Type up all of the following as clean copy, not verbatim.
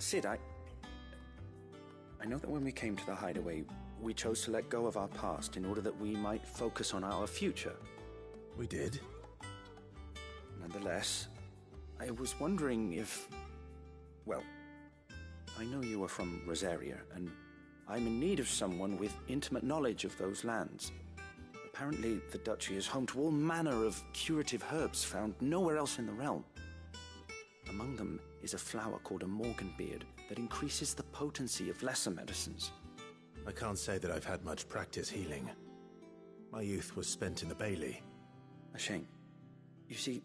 Sid, I know that when we came to the hideaway, we chose to let go of our past in order that we might focus on our future. We did? Nonetheless, I was wondering if... Well, I know you are from Rosaria, and I'm in need of someone with intimate knowledge of those lands. Apparently, the duchy is home to all manner of curative herbs found nowhere else in the realm. Among them is a flower called a morganbeard that increases the potency of lesser medicines. I can't say that I've had much practice healing. My youth was spent in the Bailey. A shame. You see,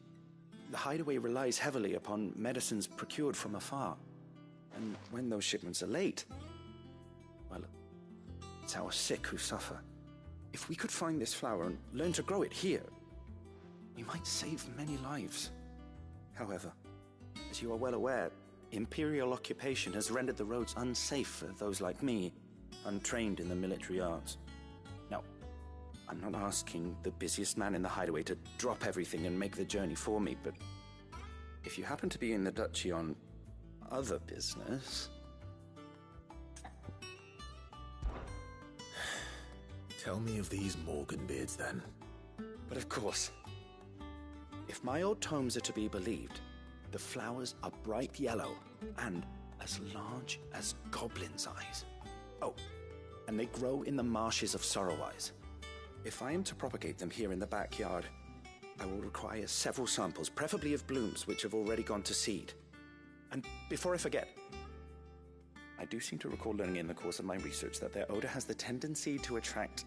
the hideaway relies heavily upon medicines procured from afar. And when those shipments are late, well, it's our sick who suffer. If we could find this flower and learn to grow it here, we might save many lives. However, as you are well aware, imperial occupation has rendered the roads unsafe for those like me, untrained in the military arts. Now, I'm not asking the busiest man in the hideaway to drop everything and make the journey for me, but if you happen to be in the duchy on other business... Tell me of these morganbeards, then. But of course. If my old tomes are to be believed, the flowers are bright yellow and as large as goblins' eyes. Oh, and they grow in the marshes of Sorrowise. If I am to propagate them here in the backyard, I will require several samples, preferably of blooms which have already gone to seed. And before I forget, I do seem to recall learning in the course of my research that their odor has the tendency to attract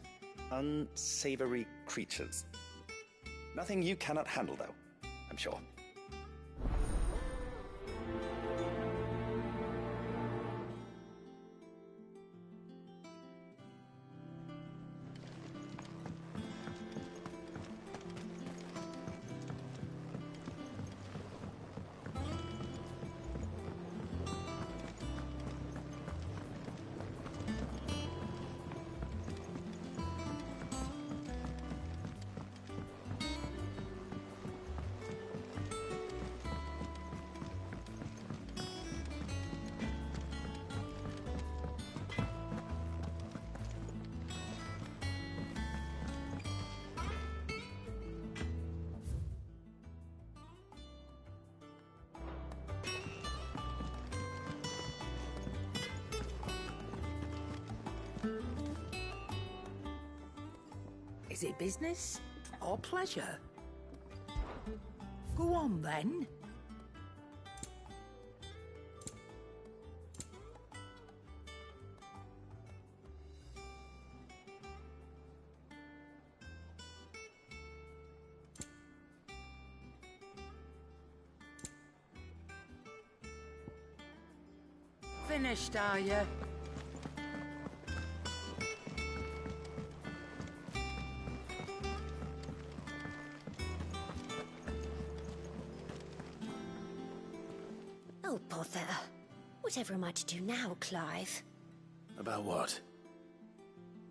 unsavory creatures. Nothing you cannot handle, though, I'm sure. Is it business or pleasure? Go on, then. Finished, are you? Oh, bother. Whatever am I to do now, Clive? About what?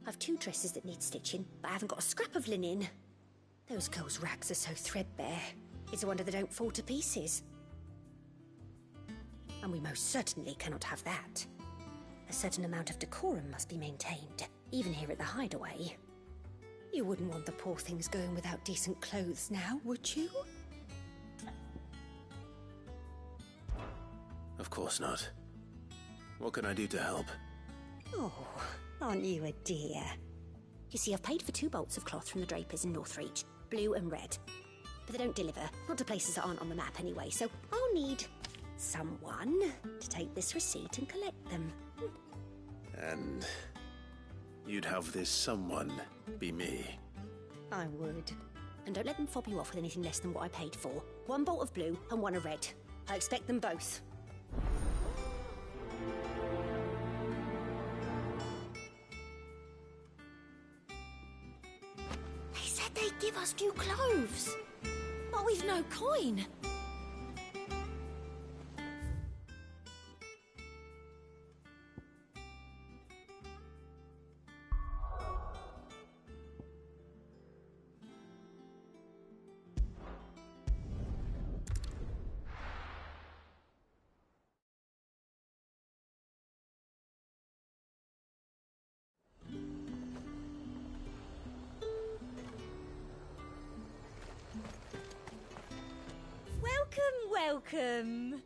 I've 2 dresses that need stitching, but I haven't got a scrap of linen. Those girls' rags are so threadbare. It's a wonder they don't fall to pieces. And we most certainly cannot have that. A certain amount of decorum must be maintained, even here at the hideaway. You wouldn't want the poor things going without decent clothes now, would you? Of course not. What can I do to help? Oh, aren't you a dear? You see, I've paid for 2 bolts of cloth from the drapers in Northreach, blue and red. But they don't deliver, not to places that aren't on the map anyway, so I'll need someone to take this receipt and collect them. And you'd have this someone be me? I would. And don't let them fob you off with anything less than what I paid for. 1 bolt of blue and 1 of red. I expect them both. They said they'd give us new clothes, but we've no coin. welcome.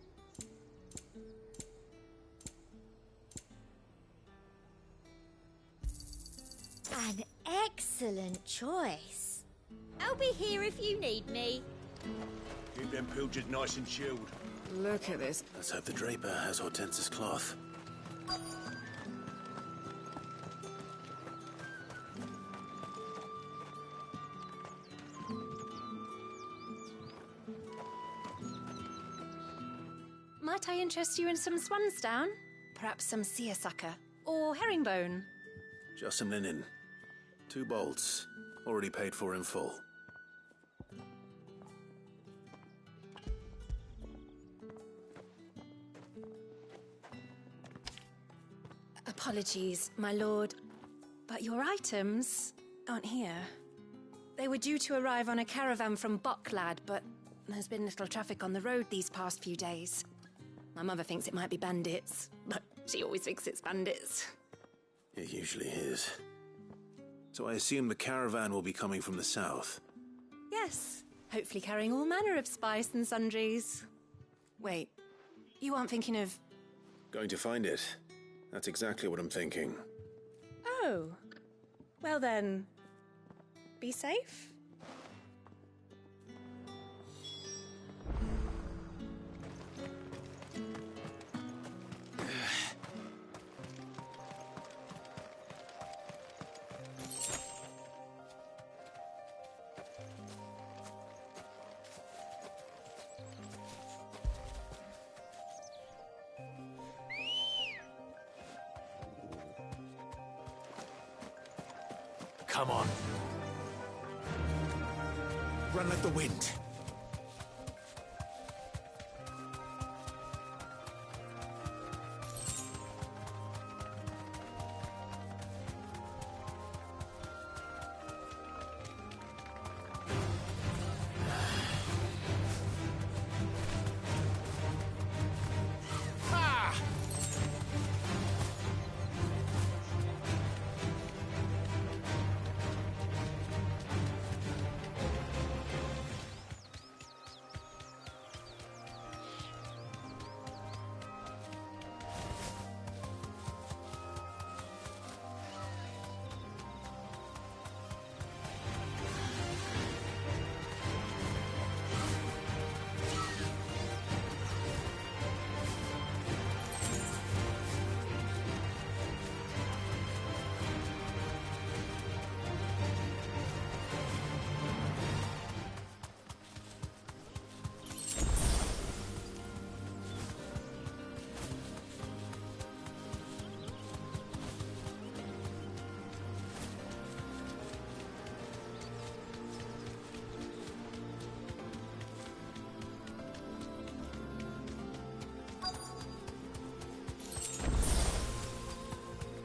An excellent choice. I'll be here if you need me. Keep them pilgers nice and chilled. Look at this. Let's hope the draper has Hortense's cloth. Might I interest you in some swansdown? Perhaps some seersucker? Or herringbone? Just some linen. 2 bolts. Already paid for in full. Apologies, my lord, but your items aren't here. They were due to arrive on a caravan from Bocklad, but there's been little traffic on the road these past few days. My mother thinks it might be bandits, but she always thinks it's bandits. It usually is. So I assume the caravan will be coming from the south. Yes, hopefully carrying all manner of spice and sundries. Wait, you aren't thinking of... Going to find it. That's exactly what I'm thinking. Oh, well then, be safe. Come on. Run like the wind.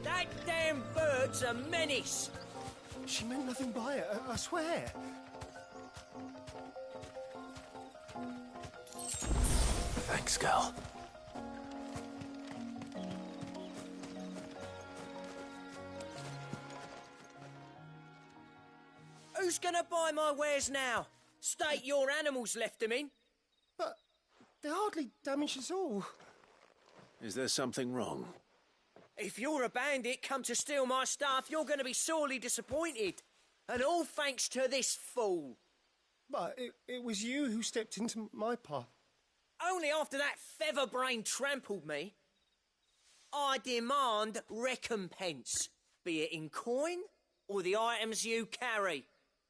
That damn bird's a menace! She meant nothing by it, I swear. Thanks, girl. Who's gonna buy my wares now? State your animals left them in. But they hardly damaged us all. Is there something wrong? If you're a bandit come to steal my stuff, you're gonna be sorely disappointed. And all thanks to this fool. But it was you who stepped into my path. Only after that featherbrain trampled me. I demand recompense, be it in coin or the items you carry.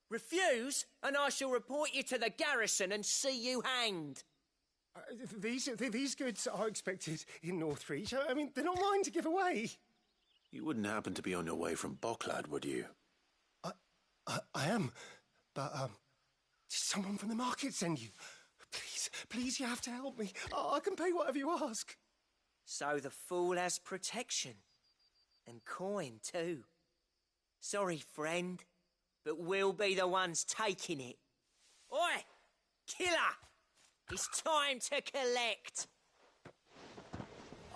Refuse, and I shall report you to the garrison and see you hanged. These goods are expected in Northreach. I mean, they're not mine to give away. You wouldn't happen to be on your way from Bocklad, would you? I am, but did someone from the market send you? Please, you have to help me. I can pay whatever you ask. So the fool has protection. And coin, too. Sorry, friend, but we'll be the ones taking it. Oi! Killer! It's time to collect!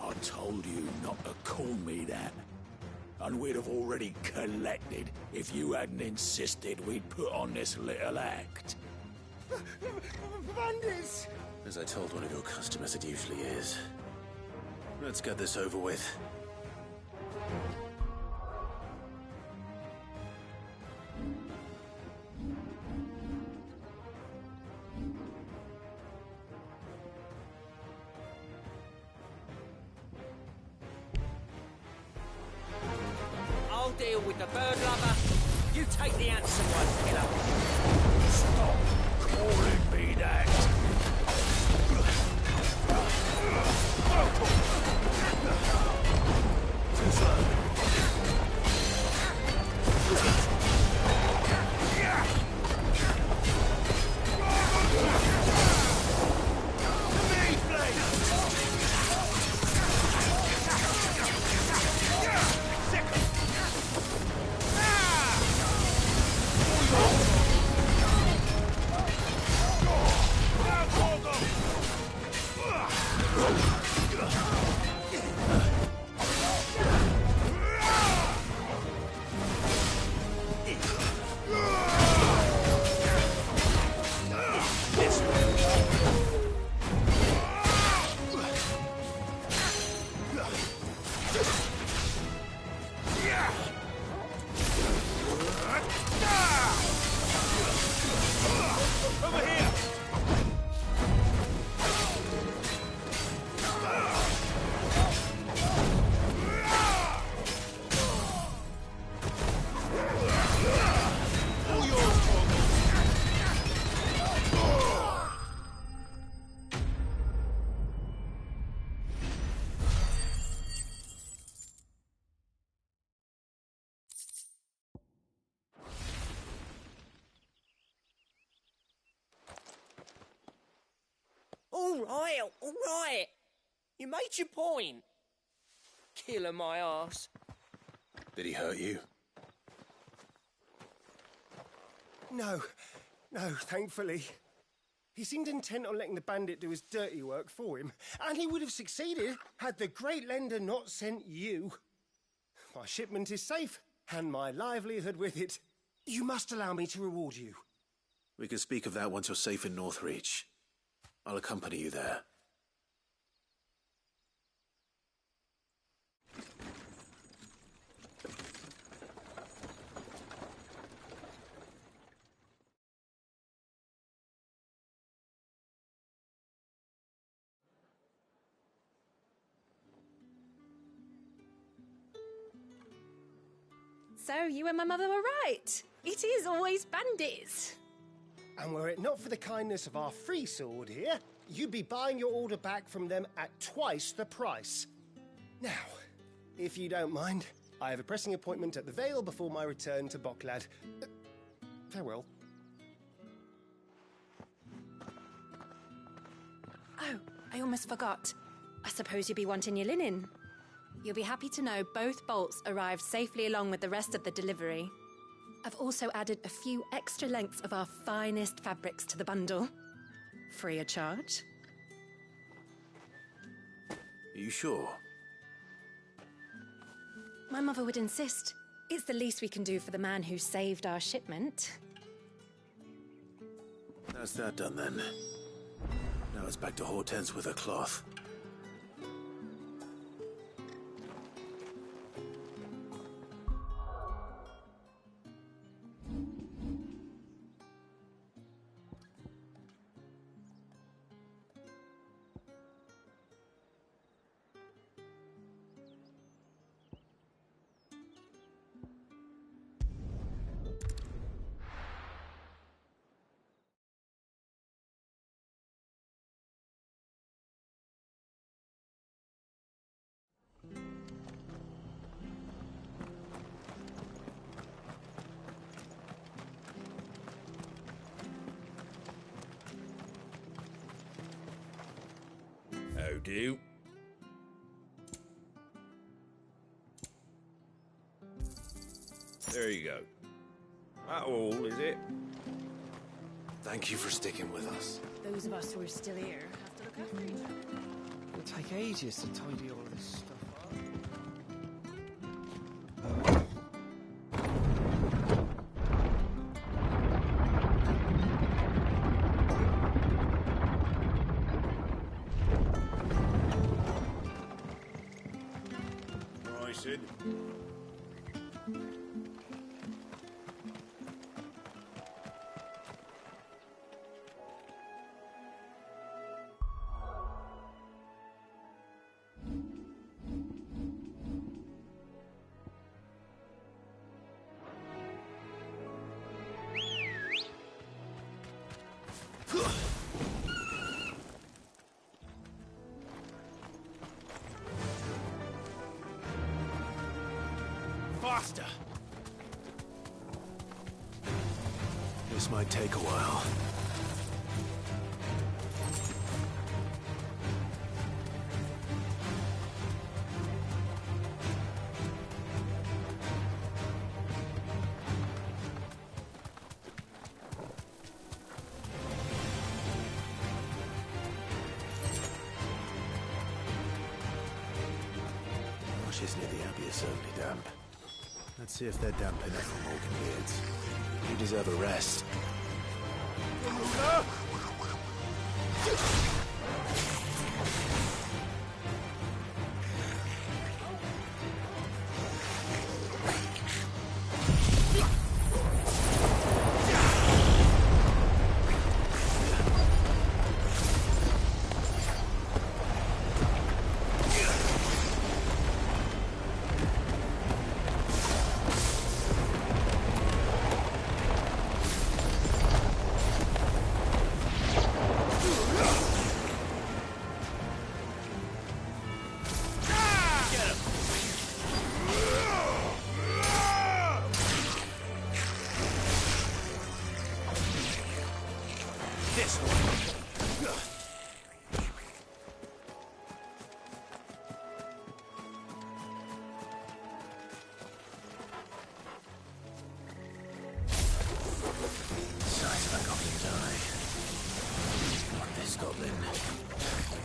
I told you not to call me that. And we'd have already collected if you hadn't insisted we'd put on this little act. Bandits! As I told one of your customers, it usually is. Let's get this over with. I'll deal with the bird lover. You take the handsome one, killer. Stop calling me that. All right. You made your point. Killing my ass. Did he hurt you? No, thankfully. He seemed intent on letting the bandit do his dirty work for him, and he would have succeeded had the great lender not sent you. My shipment is safe, and my livelihood with it. You must allow me to reward you. We can speak of that once you're safe in Northreach. I'll accompany you there. So, you and my mother were right. It is always bandits. And were it not for the kindness of our free sword here, you'd be buying your order back from them at twice the price. Now, if you don't mind, I have a pressing appointment at the Vale before my return to Bocklad. Farewell. Oh, I almost forgot. I suppose you'll be wanting your linen. You'll be happy to know both bolts arrived safely along with the rest of the delivery. I've also added a few extra lengths of our finest fabrics to the bundle. Free of charge. Are you sure? My mother would insist. It's the least we can do for the man who saved our shipment. That's that done then. Now it's back to Hortense with her cloth. How do? There you go. That all, is it? Thank you for sticking with us. Those of us who are still here have to look after each other. It'll take ages to tidy all this stuff up. I said. Faster! This might take a while. Marshes near the Abbey are certainly damp. Let's see if they're damp enough for Morgan beards. You deserve a rest. This one. Size of a goblin's eye. Not this goblin.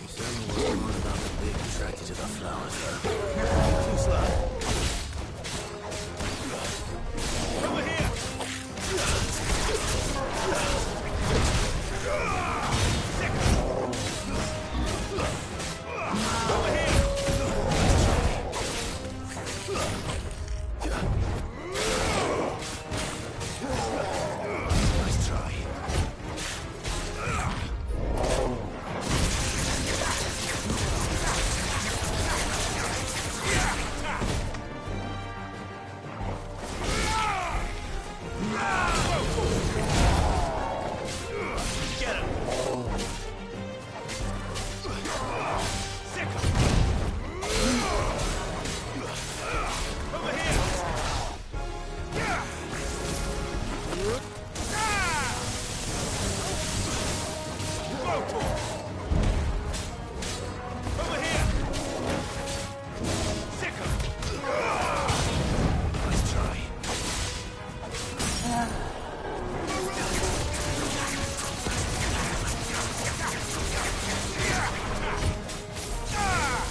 He certainly wasn't one about the big attracted to the flowers, though. Too slow. Over here! Over here! Nice try. Get him! Sick him! Over here! Over here! Sick him! Nice try.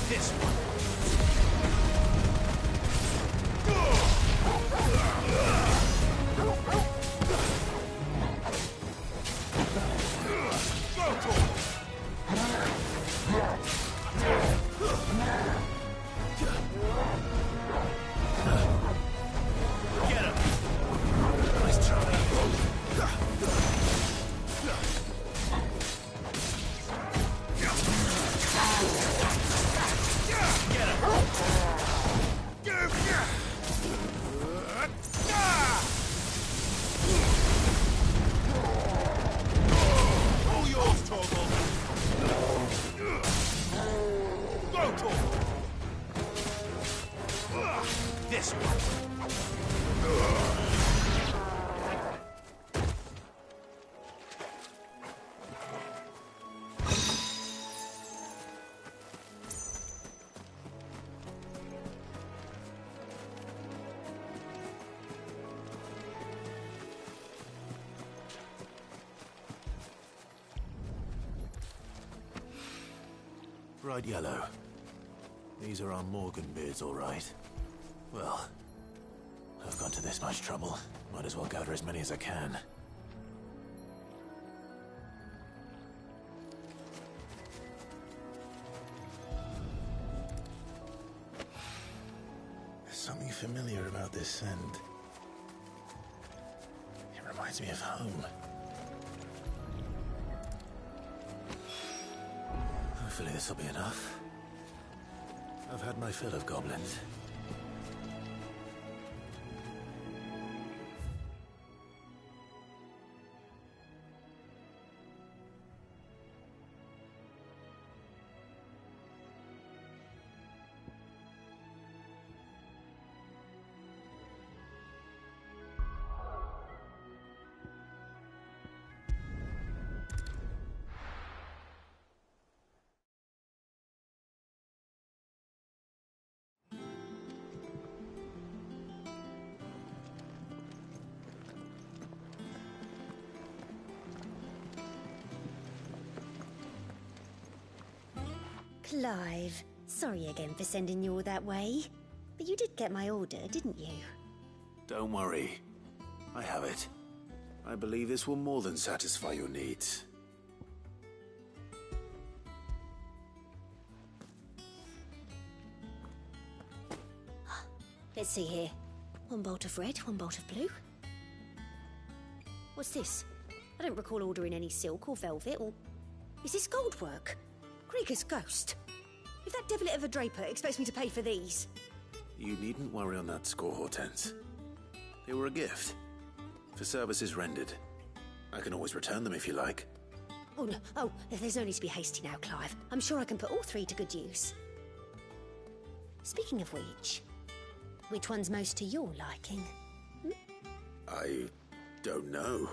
This one. Get him! Nice try. Get him! All yours, Torvald! Go, Torvald! This one! Bright yellow. These are our Morgan beards, all right. Well, I've gone to this much trouble. Might as well gather as many as I can. something familiar about this scent. It reminds me of home. Hopefully this will be enough. I've had my fill of goblins. Clive, sorry again for sending you all that way. But you did get my order, didn't you? Don't worry. I have it. I believe this will more than satisfy your needs. Let's see here. One bolt of red, one bolt of blue. What's this? I don't recall ordering any silk or velvet or... Is this gold work? Krieger's ghost. If that devilit of a draper expects me to pay for these... You needn't worry on that score, Hortense. They were a gift. For services rendered. I can always return them if you like. Oh, no. Oh, there's no need to be hasty now, Clive. I'm sure I can put all three to good use. Speaking of which one's most to your liking? I don't know.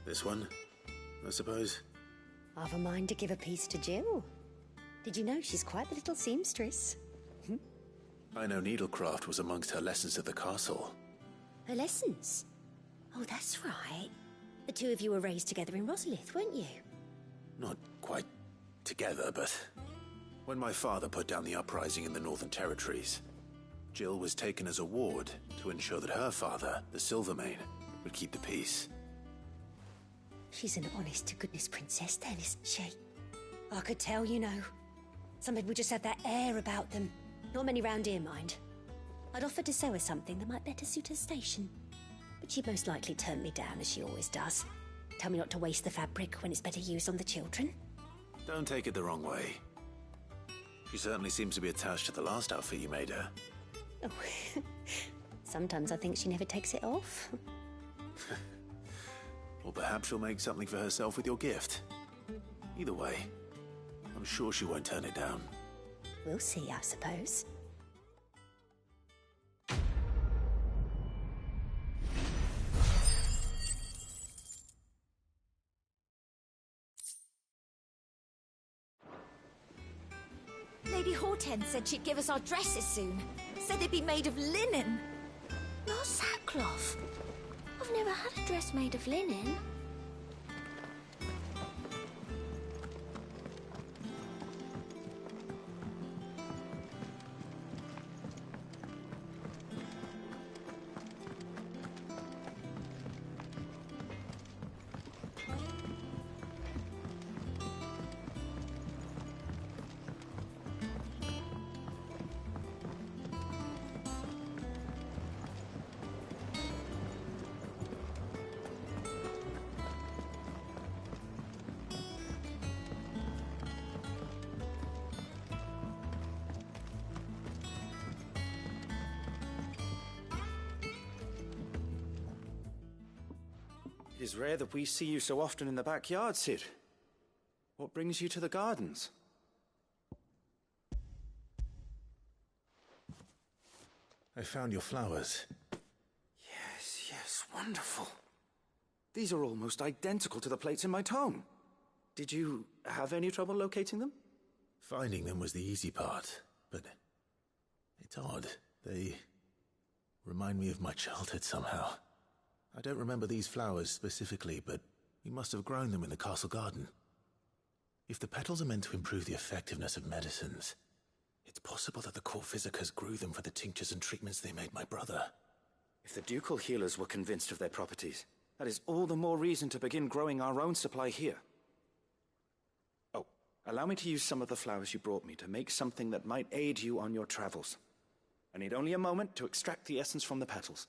This one, I suppose. I've a mind to give a piece to Jill. Did you know she's quite the little seamstress? I know needlecraft was amongst her lessons at the castle. Her lessons? Oh, that's right. The two of you were raised together in Rosalith, weren't you? Not quite together, but... When my father put down the uprising in the Northern Territories, Jill was taken as a ward to ensure that her father, the Silvermane, would keep the peace. She's an honest-to-goodness princess then, isn't she? I could tell, you know. Some people just have that air about them. Not many round here, mind. I'd offered to sew her something that might better suit her station. But she'd most likely turn me down, as she always does. Tell me not to waste the fabric when it's better used on the children. Don't take it the wrong way. She certainly seems to be attached to the last outfit you made her. Oh, sometimes I think she never takes it off. Or perhaps she'll make something for herself with your gift. Either way, I'm sure she won't turn it down. We'll see, I suppose. Lady Hortense said she'd give us our dresses soon. Said they'd be made of linen. Not sackcloth. I've never had a dress made of linen. It is rare that we see you so often in the backyard, Cid. What brings you to the gardens? I found your flowers. Yes, wonderful. These are almost identical to the plates in my tome. Did you have any trouble locating them? Finding them was the easy part, but it's odd. They remind me of my childhood somehow. I don't remember these flowers specifically, but we must have grown them in the castle garden. If the petals are meant to improve the effectiveness of medicines, it's possible that the court physicers grew them for the tinctures and treatments they made my brother. If the ducal healers were convinced of their properties, That is all the more reason to begin growing our own supply here. Oh, allow me to use some of the flowers you brought me to make something that might aid you on your travels. I need only a moment to extract the essence from the petals.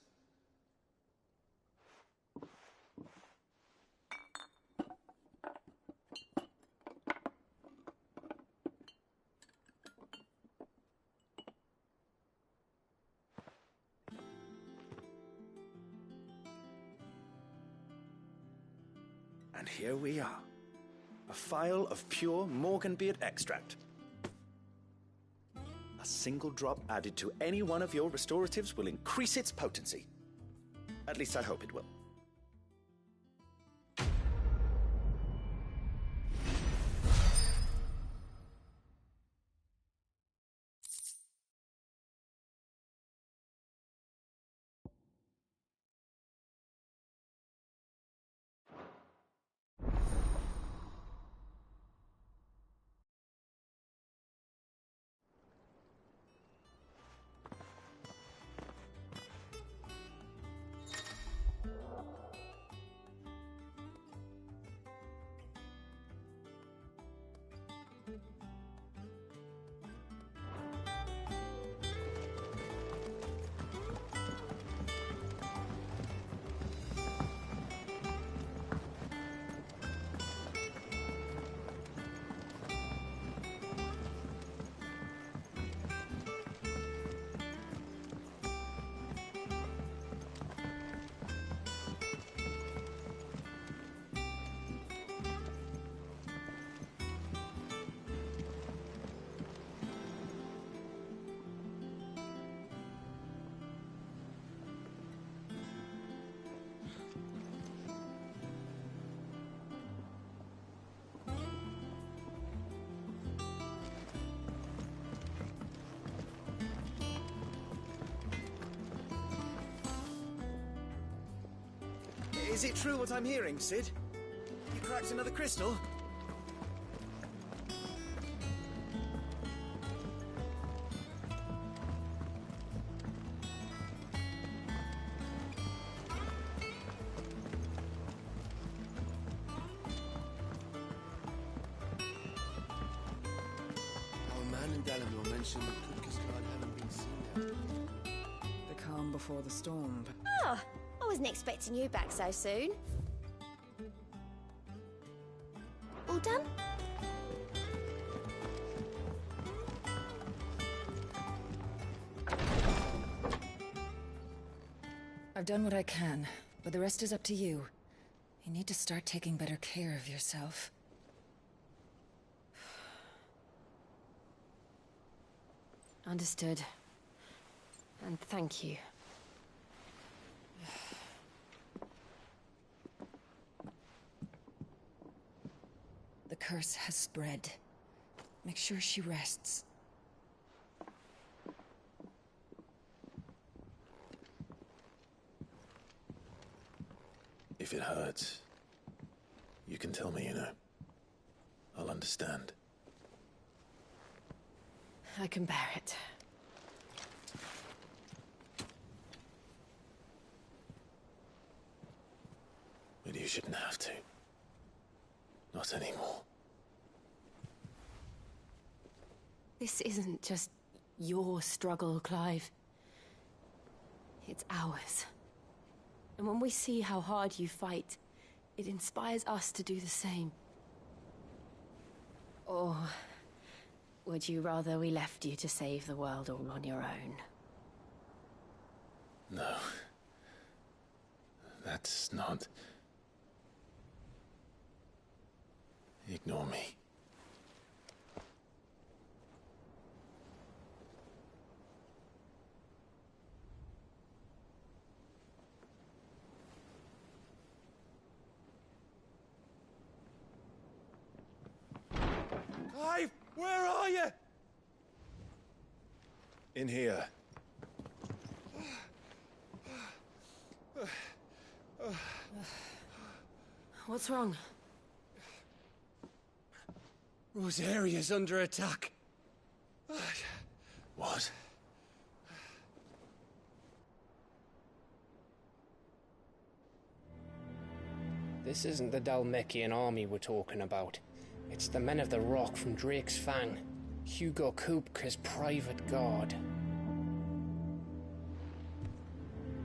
And here we are. A phial of pure Morganbeard extract. A single drop added to any one of your restoratives will increase its potency. At least I hope it will. Is it true what I'm hearing, Sid? You cracked another crystal? Our man in Dalamore mentioned that Kudkistan haven't been seen yet. The calm before the storm. Oh, I wasn't expecting you back so soon. All done? I've done what I can, but the rest is up to you. You need to start taking better care of yourself. Understood. And thank you. The curse has spread. Make sure she rests. If it hurts, you can tell me, you know. I'll understand. I can bear it. But you shouldn't have to. Not anymore. This isn't just your struggle, Clive. It's ours. And when we see how hard you fight, it inspires us to do the same. Or would you rather we left you to save the world all on your own? No. That's not... Ignore me. Clive, where are you? In here. What's wrong? Rosaria's under attack. What? This isn't the Dalmekian army we're talking about. It's the men of the Rock from Drake's Fang. Hugo Kupka's private guard.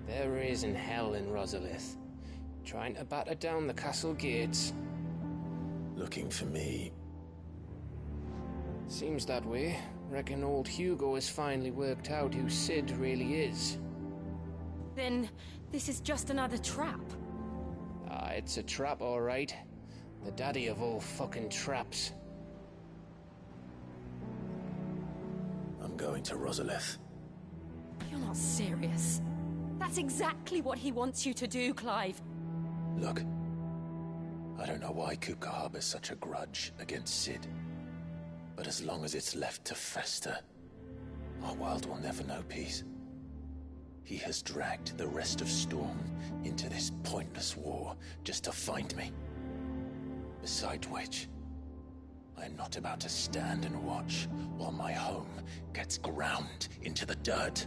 There is in hell in Rosalith, trying to batter down the castle gates. Looking for me? Seems that way. Reckon old Hugo has finally worked out who Sid really is. Then, this is just another trap. Ah, it's a trap, all right. The daddy of all fucking traps. I'm going to Rosalith. You're not serious. That's exactly what he wants you to do, Clive. Look, I don't know why Kupka harbors such a grudge against Sid. But as long as it's left to fester, our world will never know peace. He has dragged the rest of Storm into this pointless war just to find me. Besides which, I am not about to stand and watch while my home gets ground into the dirt.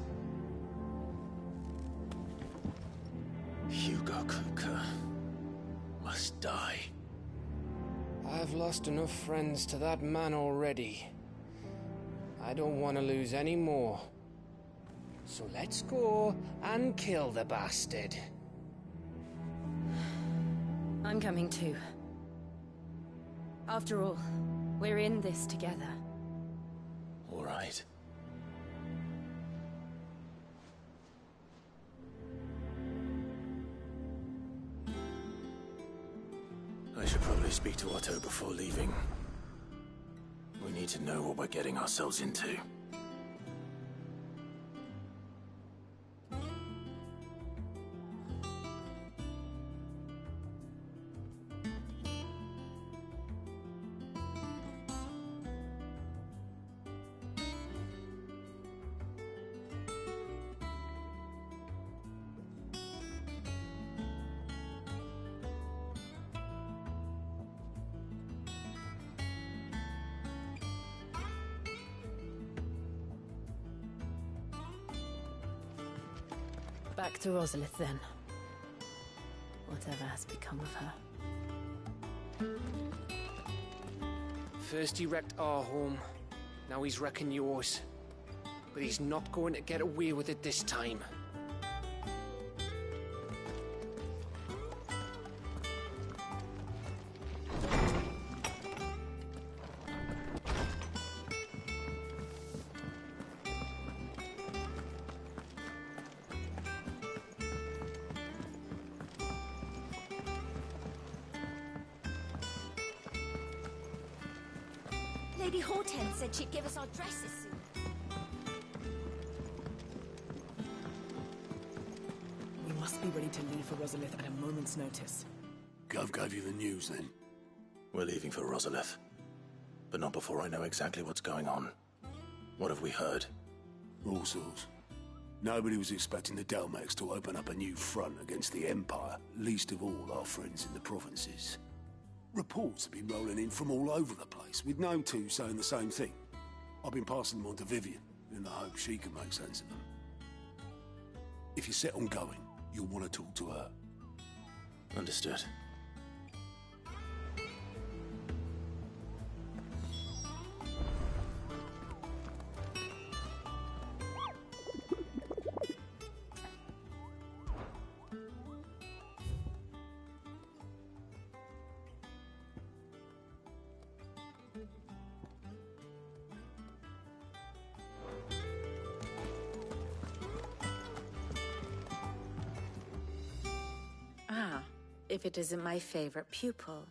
Hugo Kupka must die. I've lost enough friends to that man already. I don't want to lose any more. So let's go and kill the bastard. I'm coming too. After all, we're in this together. All right. I should probably speak to Otto before leaving. We need to know what we're getting ourselves into. Back to Rosalith, then. Whatever has become of her. First he wrecked our home, now he's wrecking yours. But he's not going to get away with it this time. Lady Hortense said she'd give us our dresses soon. We must be ready to leave for Rosalith at a moment's notice. Gov gave you the news, then? We're leaving for Rosalith. But not before I know exactly what's going on. What have we heard? All sorts. Nobody was expecting the Dalmex to open up a new front against the Empire, least of all our friends in the provinces. Reports have been rolling in from all over the place, with no two saying the same thing. I've been passing them on to Vivian, in the hope she can make sense of them. If you're set on going, you'll want to talk to her. Understood. If it isn't my favorite pupil.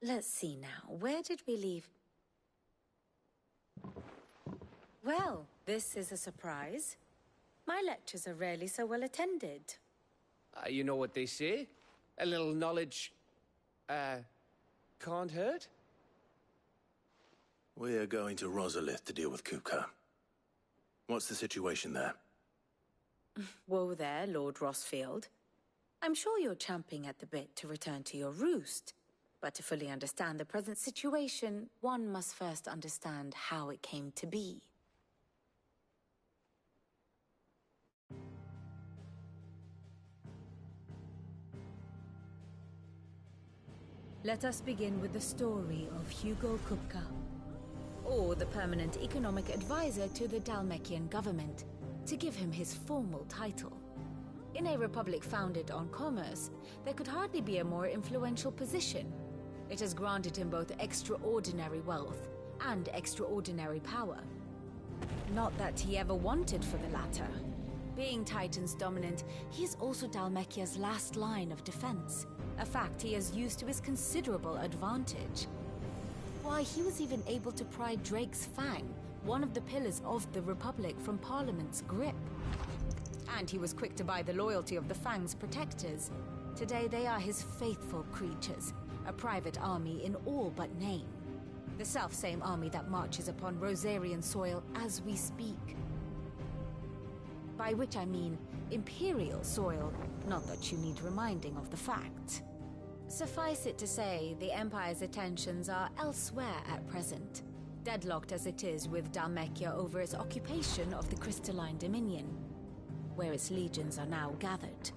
Let's see now, where did we leave? Well, this is a surprise. My lectures are rarely so well attended. You know what they say? A little knowledge, can't hurt? We're going to Rosalith to deal with Kupka. What's the situation there? Whoa there, Lord Rossfield. I'm sure you're champing at the bit to return to your roost. But to fully understand the present situation, one must first understand how it came to be. Let us begin with the story of Hugo Kupka, or the permanent economic advisor to the Dalmekian government, to give him his formal title. In a republic founded on commerce, there could hardly be a more influential position. It has granted him both extraordinary wealth and extraordinary power. Not that he ever wanted for the latter. Being Titan's dominant, he is also Dalmekia's last line of defense, a fact he has used to his considerable advantage. Why, he was even able to pry Drake's Fang, one of the pillars of the Republic, from Parliament's grip. And he was quick to buy the loyalty of the Fang's protectors. Today they are his faithful creatures, a private army in all but name. The self-same army that marches upon Rosarian soil as we speak. By which I mean Imperial soil, not that you need reminding of the fact. Suffice it to say, the Empire's attentions are elsewhere at present, deadlocked as it is with Dalmekia over its occupation of the Crystalline Dominion, where its legions are now gathered.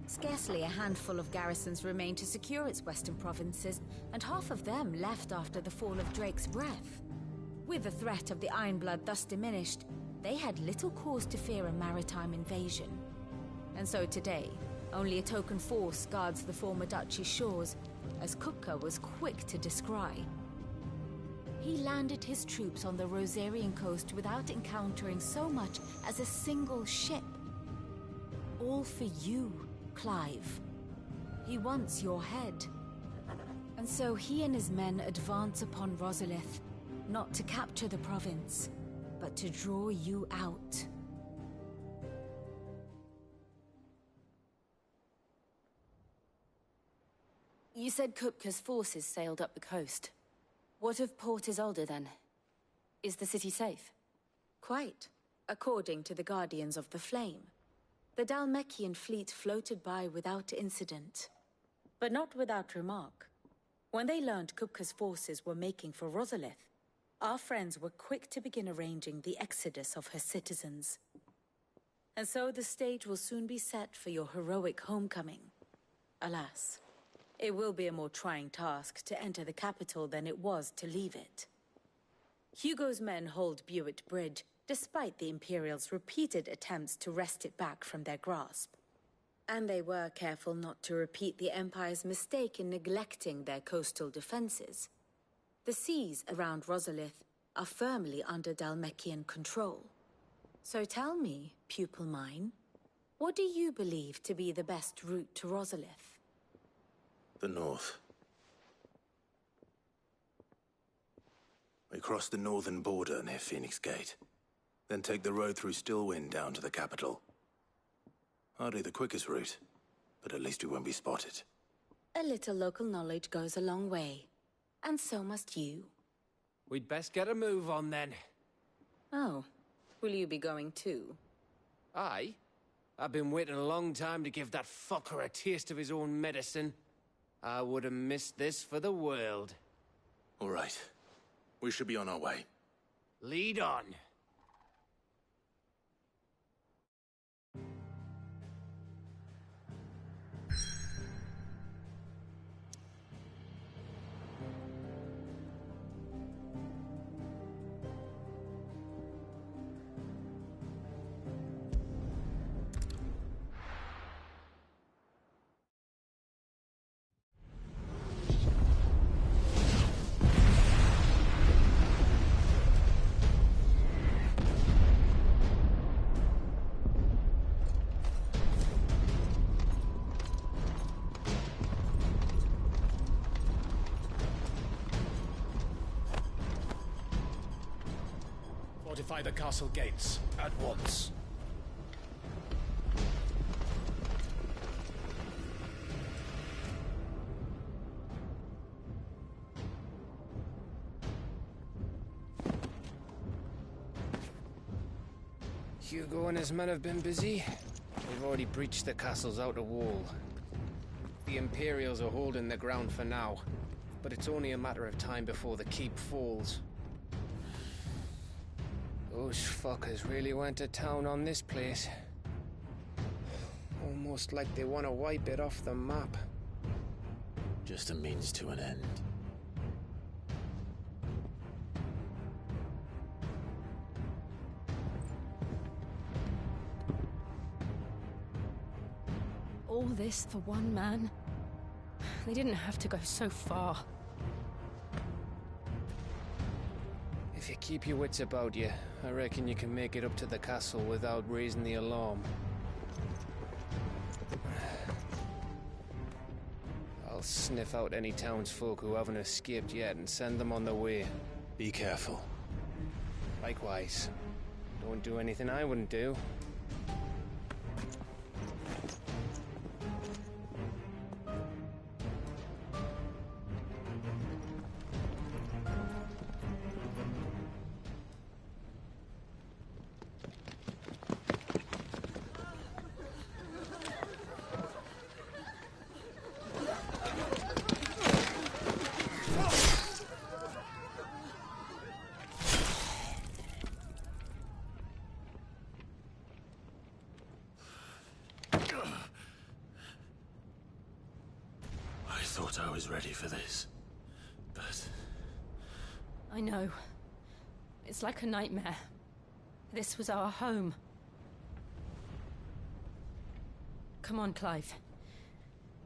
Scarcely a handful of garrisons remain to secure its western provinces, and half of them left after the fall of Drake's Breath. With the threat of the Ironblood thus diminished, they had little cause to fear a maritime invasion. And so today, only a token force guards the former duchy's shores, as Kupka was quick to descry. He landed his troops on the Rosarian coast without encountering so much as a single ship. All for you, Clive. He wants your head. And so he and his men advance upon Rosalith, not to capture the province, but to draw you out. You said Kupka's forces sailed up the coast. What of Port Isolde, then? Is the city safe? Quite, according to the Guardians of the Flame. The Dalmekian fleet floated by without incident. But not without remark. When they learned Kupka's forces were making for Rosalith, our friends were quick to begin arranging the exodus of her citizens. And so the stage will soon be set for your heroic homecoming. Alas, it will be a more trying task to enter the capital than it was to leave it. Hugo's men hold Buett Bridge, despite the Imperials' repeated attempts to wrest it back from their grasp. And they were careful not to repeat the Empire's mistake in neglecting their coastal defenses. The seas around Rosalith are firmly under Dalmekian control. So tell me, pupil mine, what do you believe to be the best route to Rosalith? The north. We cross the northern border near Phoenix Gate, then take the road through Stillwind down to the capital. Hardly the quickest route, but at least we won't be spotted. A little local knowledge goes a long way, and so must you. We'd best get a move on then. Oh, will you be going too? Aye. I've been waiting a long time to give that fucker a taste of his own medicine. I would have missed this for the world. All right. We should be on our way. Lead on. Fortify the castle gates, at once. Hugo and his men have been busy. They've already breached the castle's outer wall. The Imperials are holding the ground for now, but it's only a matter of time before the keep falls. Those fuckers really went to town on this place. Almost like they want to wipe it off the map. just a means to an end. All this for one man? They didn't have to go so far. If you keep your wits about you, I reckon you can make it up to the castle without raising the alarm. I'll sniff out any townsfolk who haven't escaped yet and send them on their way. Be careful. Likewise. Don't do anything I wouldn't do. I thought I was ready for this, but... I know. It's like a nightmare. This was our home. Come on, Clive.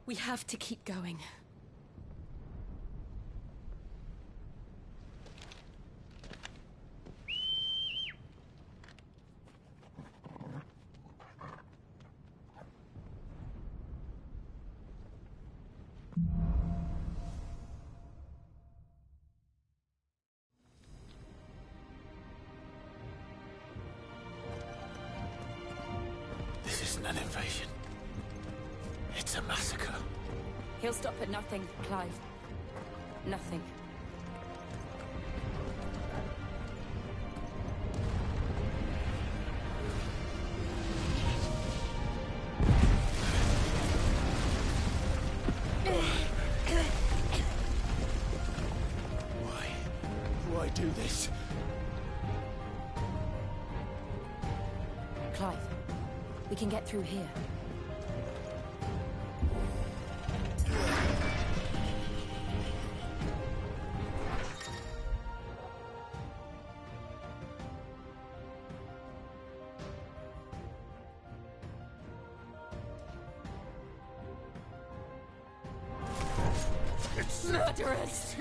We have to keep going. This isn't an invasion. It's a massacre. He'll stop at nothing, Clive. Nothing. Why do this? Clive, we can get through here. It's murderous!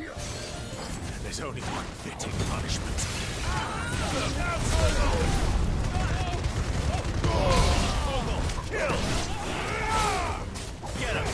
There's only one fitting punishment. Kill! Get him!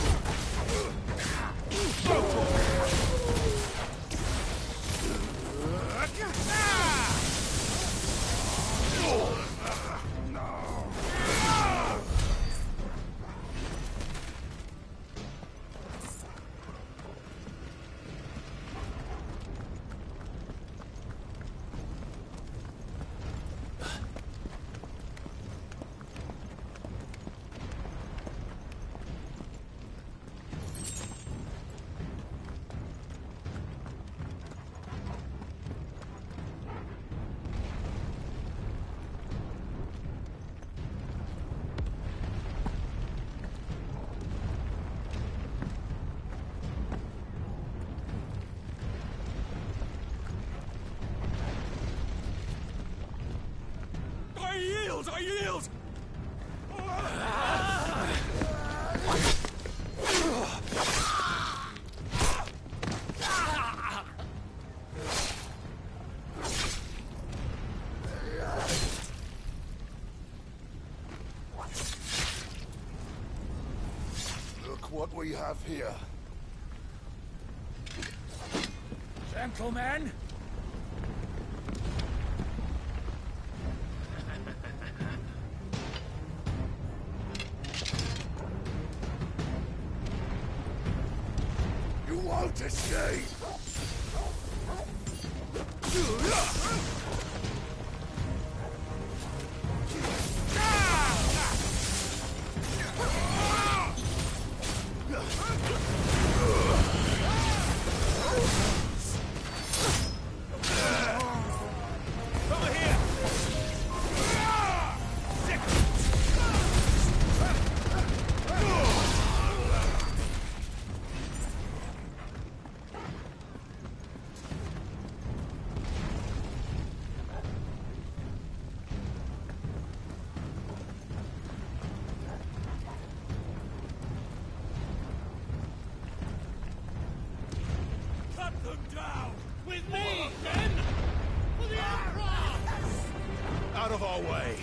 I yield! Look what we have here. Gentlemen! You won't escape! Over here! Out of our way!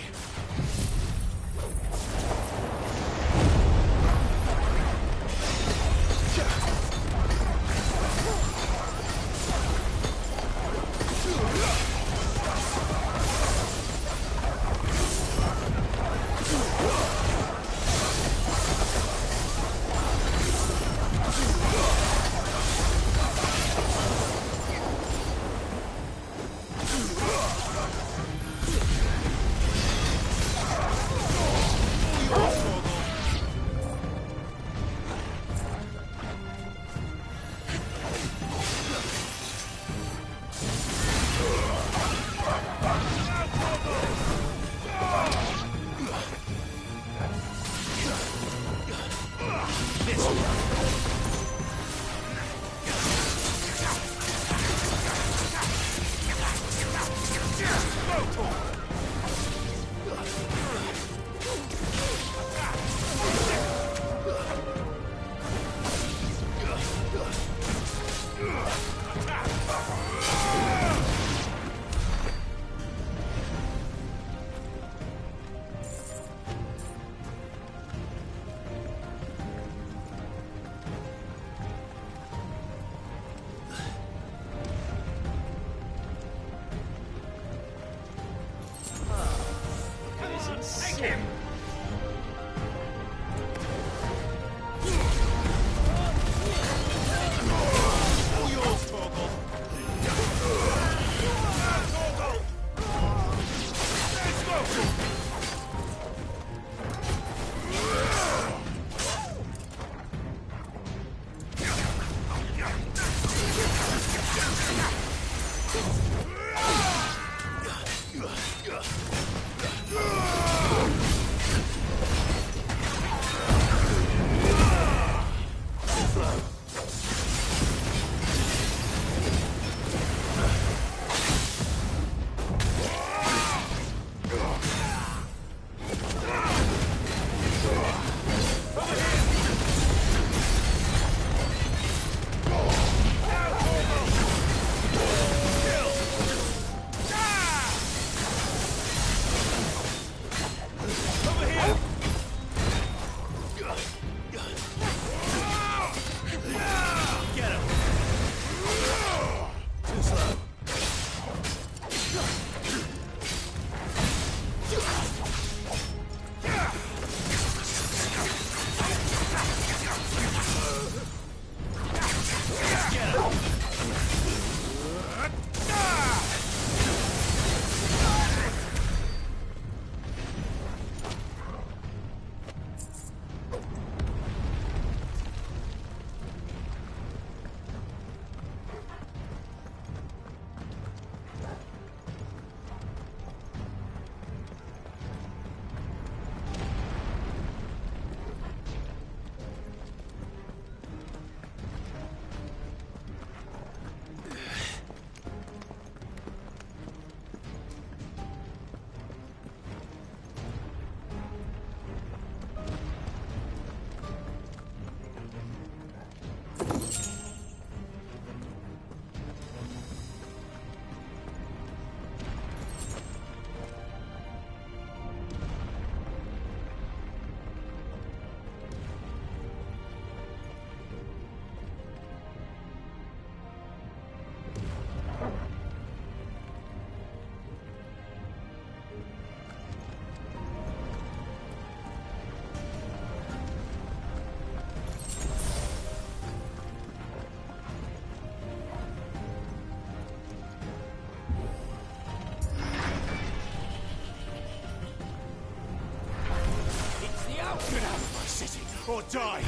Or die!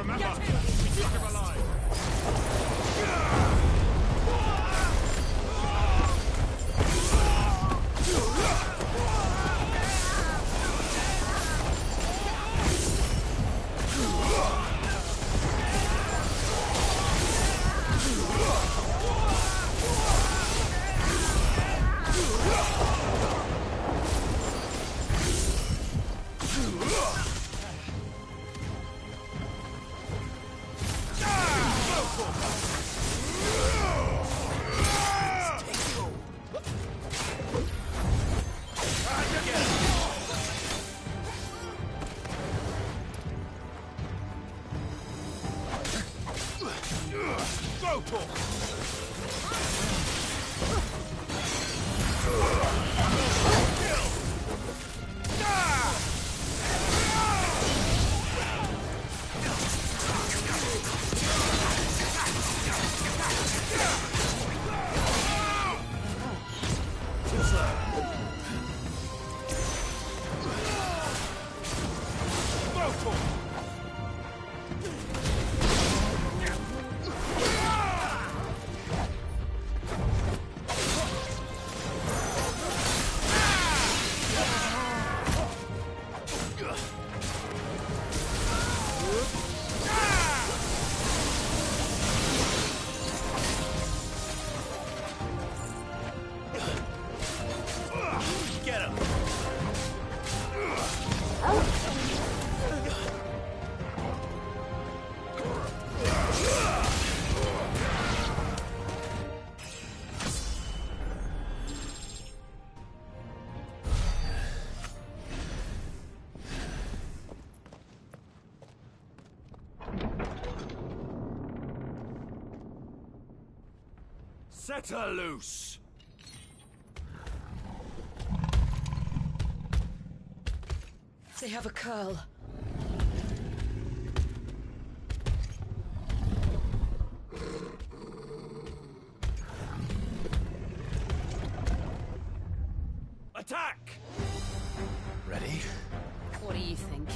Remember, keep him alive. Set her loose! They have a curl. Attack! Ready? What do you think?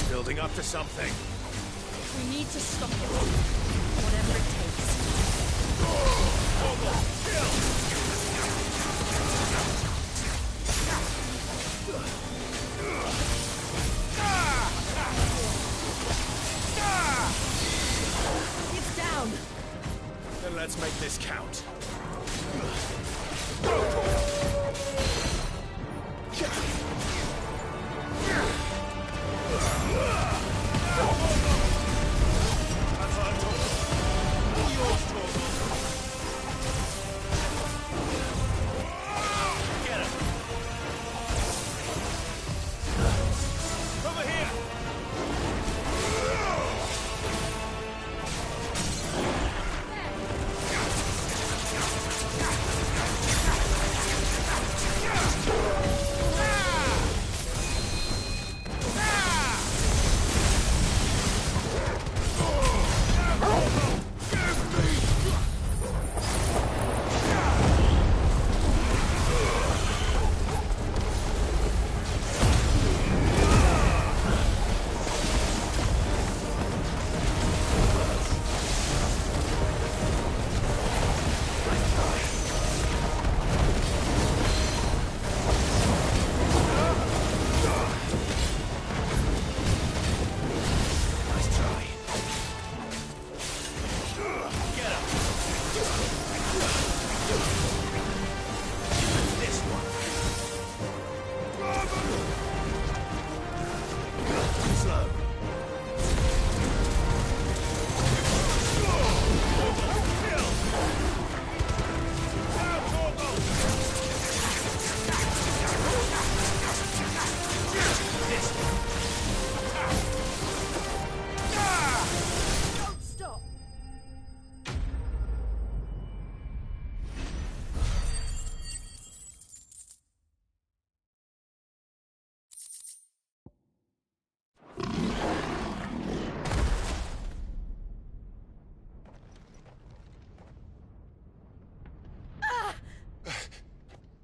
Building up to something. We need to stop it. Whatever it takes. It's down. Then let's make this count.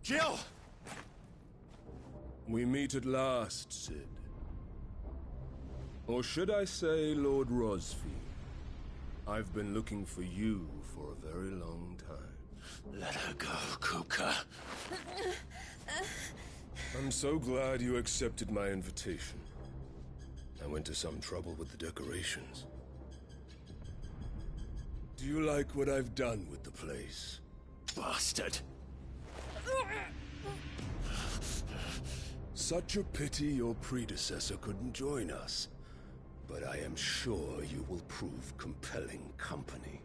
Jill! We meet at last, Sid. Or should I say, Lord Rosfield? I've been looking for you for a very long time. Let her go, Kupka. I'm so glad you accepted my invitation. I went to some trouble with the decorations. Do you like what I've done with the place? Bastard! Such a pity your predecessor couldn't join us. But I am sure you will prove compelling company.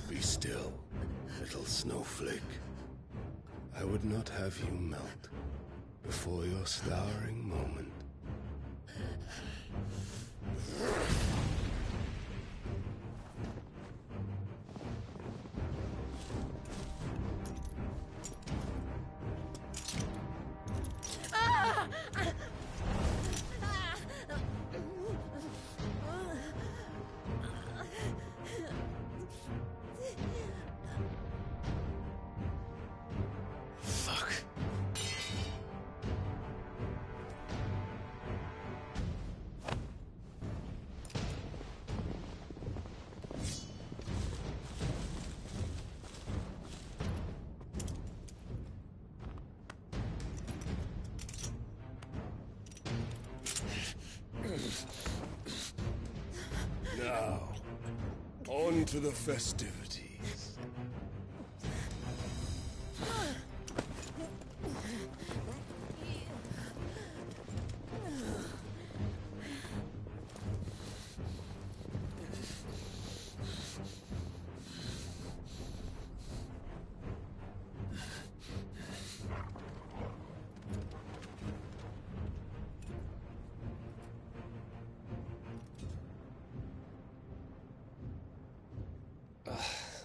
Be still, little snowflake. I would not have you melt before your starring moment. Fuck. Now, on to the festivities.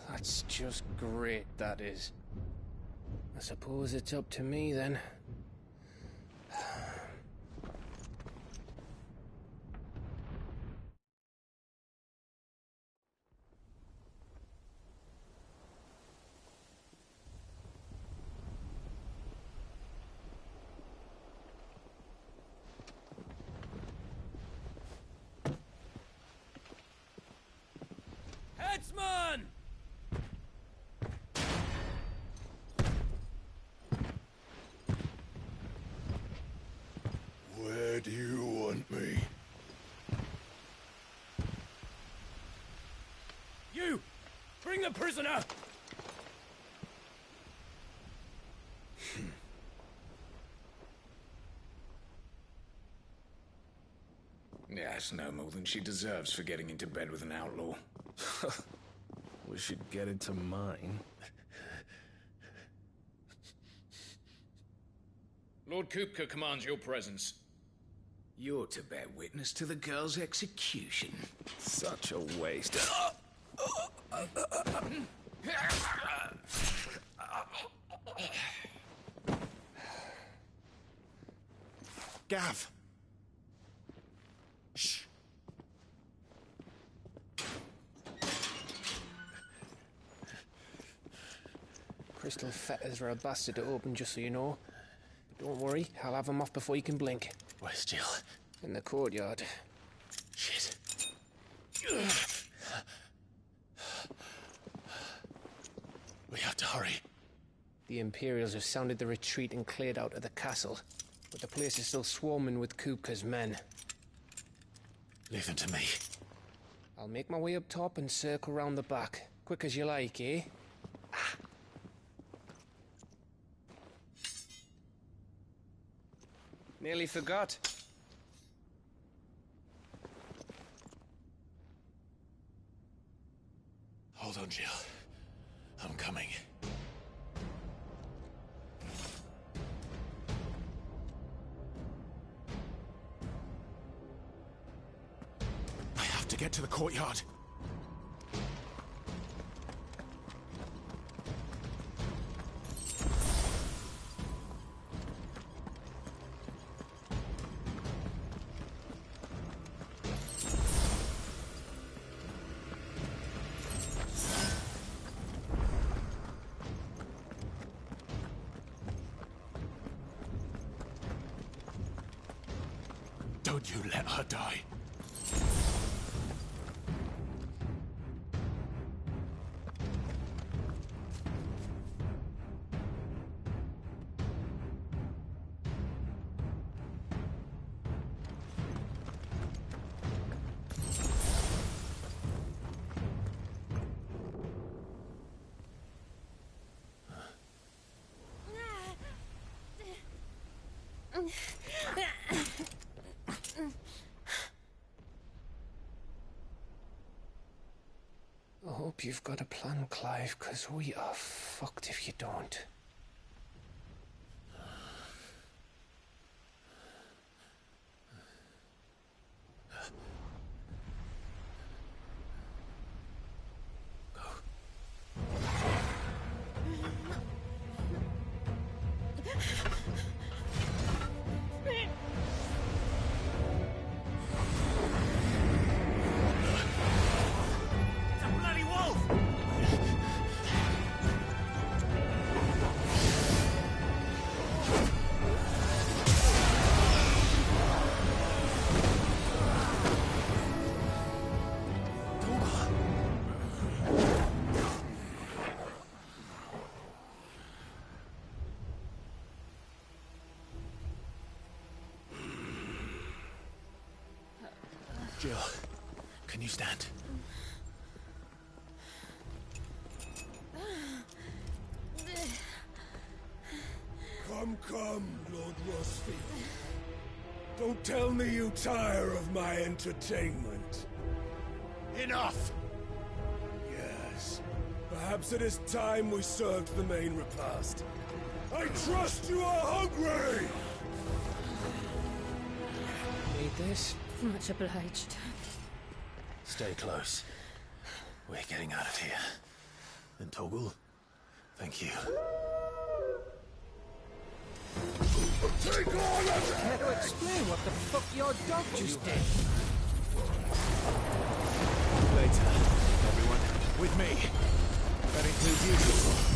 That's just great, that is. I suppose it's up to me, then. Headsman! Where do you want me? You! Bring the prisoner! Yes, no more than she deserves for getting into bed with an outlaw. We should get into mine. Lord Kupka commands your presence. You're to bear witness to the girl's execution. Such a waste. Gav! Shh! Crystal fetters are a bastard to open, just so you know. But don't worry, I'll have them off before you can blink. Where's Jill? In the courtyard. Shit. We have to hurry. The Imperials have sounded the retreat and cleared out of the castle. But the place is still swarming with Kupka's men. Leave them to me. I'll make my way up top and circle round the back. Quick as you like, eh? Nearly forgot. Hold on, Jill. I'm coming. I have to get to the courtyard. Don't you let her die. I hope you've got a plan, Clive, because we are fucked if you don't. Jill, can you stand? Come, Lord Rosfield. Don't tell me you tire of my entertainment. Enough! Yes. Perhaps it is time we served the main repast. I trust you are hungry! Need this? Much obliged. Stay close. We're getting out of here. And Toggle, thank you. Take all of it! Care to explain what the fuck your dog just did? Later, everyone. With me. That includes you, Toggle.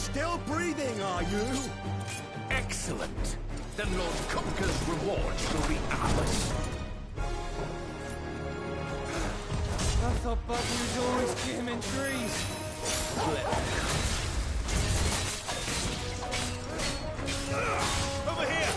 Still breathing, are you? Excellent. Then Lord Kupka's rewards will be ours. I thought Budgies always came in threes. Over here!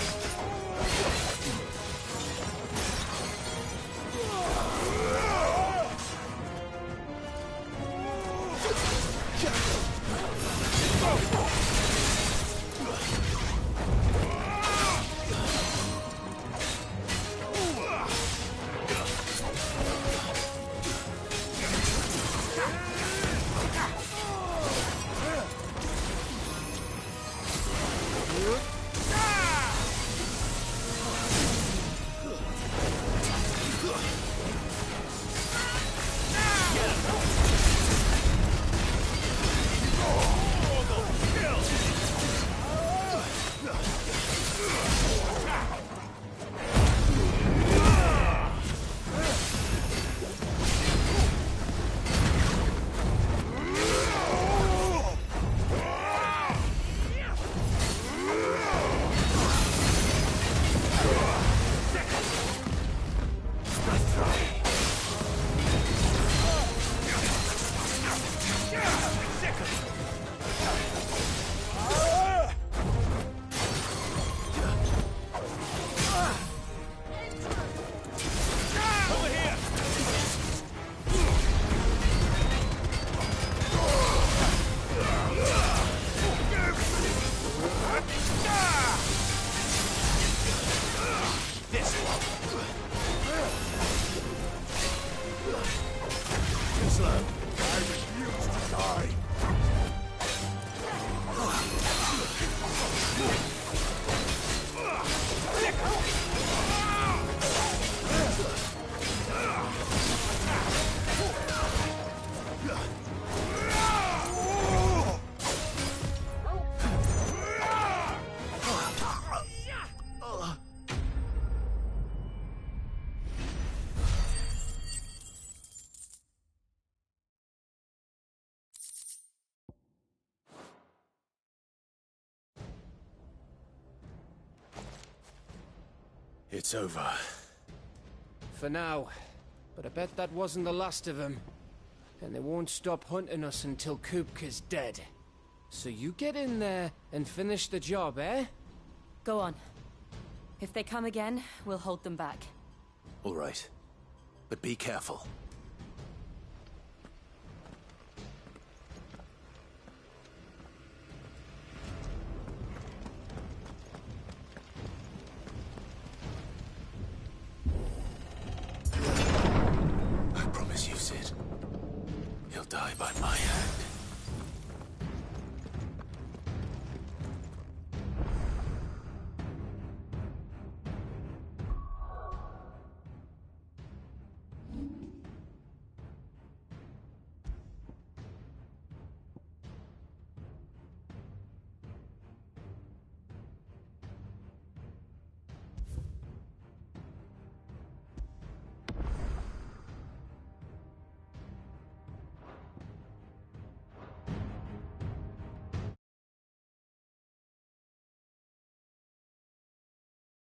It's over. For now. But I bet that wasn't the last of them. And they won't stop hunting us until Kupka's dead. So you get in there and finish the job, eh? Go on. If they come again, we'll hold them back. All right. But be careful.